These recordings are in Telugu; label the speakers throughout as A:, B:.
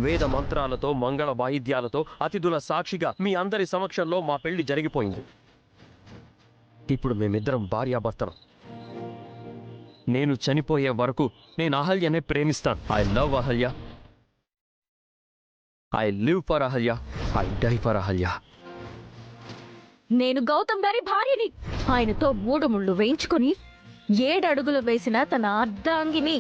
A: వేద మంత్రాలతో మంగళ వాయిద్యాలతో అతిథుల సాక్షిగా మీ అందరి సమక్షంలో మా పెళ్లి జరిగిపోయింది. ఇప్పుడు మేమిద్దరం భార్యాభర్తలం. నేను చనిపోయే వరకు నేను అహల్యనే ప్రేమిస్తాను. I love Ahalya, I live for Ahalya, I die for Ahalya.
B: నేను గౌతమ్ గారి భార్యని. ఆయనతో 3 ముళ్ళు వేయించుకుని 7 అడుగులు వేసిన తన అర్ధాంగిని.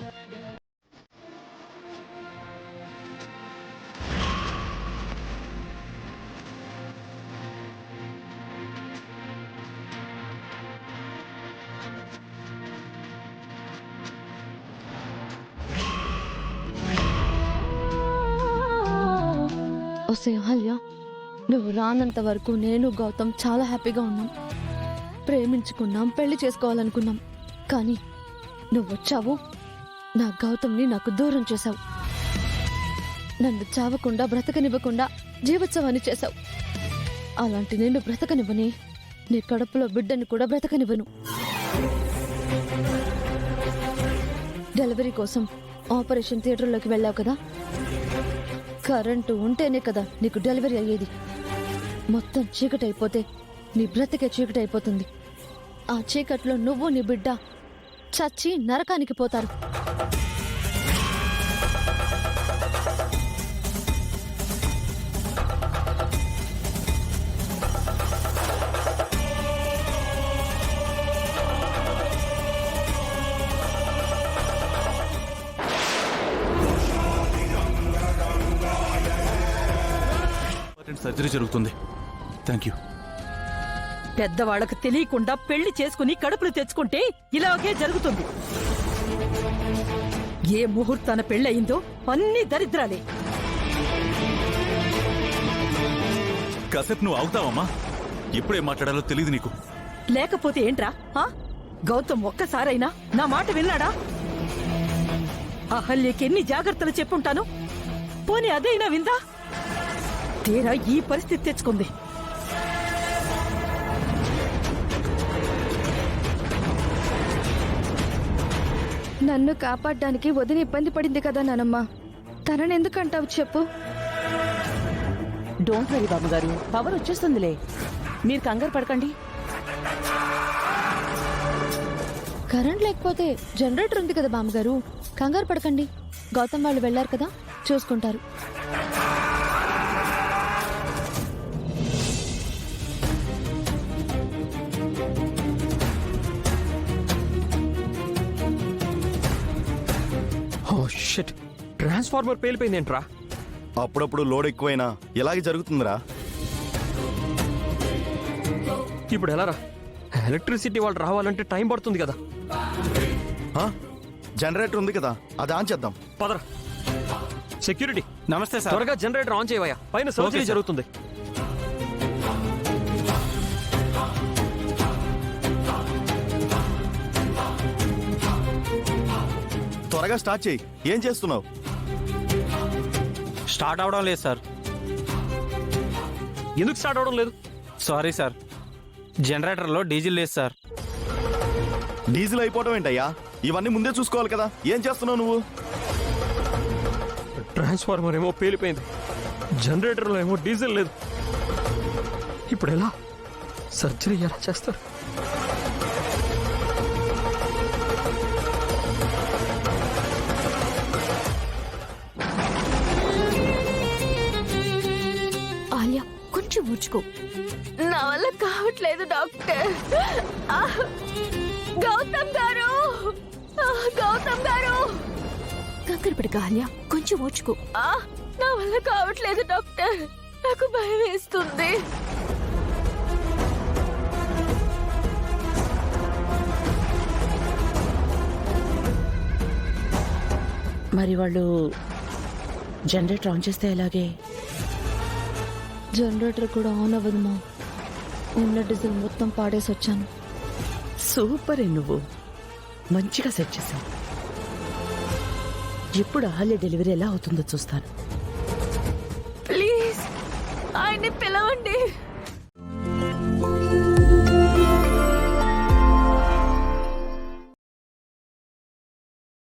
C: ఒసే అహల్య, నువ్వు రానంత వరకు నేను గౌతమ్ చాలా హ్యాపీగా ఉన్నాం. ప్రేమించుకున్నాం, పెళ్లి చేసుకోవాలనుకున్నాం. కానీ నువ్వు వచ్చావు, నా గౌతమ్ని నాకు దూరం చేశావు. నన్ను చావకుండా బ్రతకనివ్వకుండా జీవోత్సవాన్ని చేశావు. అలాంటి నేను బ్రతకనివ్వని, నీ కడుపులో బిడ్డని కూడా బ్రతకనివ్వను. డెలివరీ కోసం ఆపరేషన్ థియేటర్లోకి వెళ్ళావు కదా, కరెంటు ఉంటేనే కదా నీకు డెలివరీ అయ్యేది. మొత్తం చీకటి అయిపోతే నీ బ్రతికే చీకటి అయిపోతుంది. ఆ చీకట్లో నువ్వు నీ బిడ్డ చచ్చి నరకానికి పోతారు.
D: సర్జరీ జరుగుతుంది. Thank you.
E: పెద్దవాళ్లకు తెలియకుండా పెళ్లి చేసుకుని కడుపులు తెచ్చుకుంటే ఇలాగే జరుగుతుంది. ఏ ముహూర్తాన పెళ్ళయిందో అన్ని దరిద్రాలే.
D: కాసేపు నువ్వు అవుతావమ్మా? ఎప్పుడే మాట్లాడాలో తెలియదు నీకు.
E: లేకపోతే ఏంట్రా? గౌతమ్ ఒక్కసారైనా నా మాట విన్నాడా? అహల్యకి ఎన్ని జాగ్రత్తలు చెప్పుంటాను. పోనీ అదైనా విందా? తీరా ఈ పరిస్థితి తెచ్చుకుంది.
C: నన్ను కాపాడడానికి వదిన ఇబ్బంది పడింది కదా నానమ్మ, తనని ఎందుకంటావు చెప్పు.
F: డోంట్ వరీ బామ్మగారు, పవర్ వచ్చేస్తుందిలే, మీరు కంగారు పడకండి.
C: కరెంట్ లేకపోతే జనరేటర్ ఉంది కదా బామ్మగారు, కంగారు పడకండి. గౌతమ్ వాళ్ళు వెళ్లారు కదా, చూసుకుంటారు.
A: ట్రాన్స్ఫార్మర్ పేలిపోయిందేంట్రా?
G: అప్పుడప్పుడు లోడ్ ఎక్కువైనా ఇలాగే జరుగుతుందిరా.
A: ఇప్పుడు ఎలారా? ఎలక్ట్రిసిటీ వాళ్ళు రావాలంటే టైం పడుతుంది కదా.
G: జనరేటర్ ఉంది కదా, అది ఆన్ చేద్దాం.
A: పదరా. సెక్యూరిటీ
D: నమస్తే సార్.
A: త్వరగా జనరేటర్ ఆన్ చేయవయ్యా, పైన సర్జరీ జరుగుతుంది.
G: త్వరగా స్టార్ట్ చేయి. ఏం చేస్తున్నావు?
D: స్టార్ట్ అవడం లేదు సార్.
A: ఎందుకు స్టార్ట్ అవడం లేదు?
D: సారీ సార్, జనరేటర్లో డీజిల్ లేదు సార్.
G: డీజిల్ అయిపోవడం ఏంటయ్యా? ఇవన్నీ ముందే చూసుకోవాలి కదా. ఏం చేస్తున్నావు నువ్వు?
A: ట్రాన్స్ఫార్మర్ ఏమో పేలిపోయింది, జనరేటర్లో ఏమో డీజిల్ లేదు. ఇప్పుడు ఎలా? సర్జరీ ఎలా చేస్తారు?
B: ఆలియా, కొంచెం ఊర్చుకో. నా వల్ల కావట్లేదు డాక్టర్. గౌతమ్ గారు, గౌతమ్ గారు. కంగారు పడక ఆలియా, కొంచెం ఊర్చుకో. నా వల్ల కావట్లేదు డాక్టర్, నాకు భయం వేస్తుంది.
F: మరి వాళ్ళు జనరేటర్ ఆన్ చేస్తే ఎలాగే?
C: జనరేటర్ కూడా ఆన్ అవ్వదు మా. ఉన్న డీజిల్ మొత్తం పాడేసి వచ్చాను.
F: సూపరే, నువ్వు మంచిగా సెట్ చేశావు. ఇప్పుడు అహల్య డెలివరీ ఎలా అవుతుందో చూస్తాను.
B: ప్లీజ్ ఆయన్ని పిలవండి.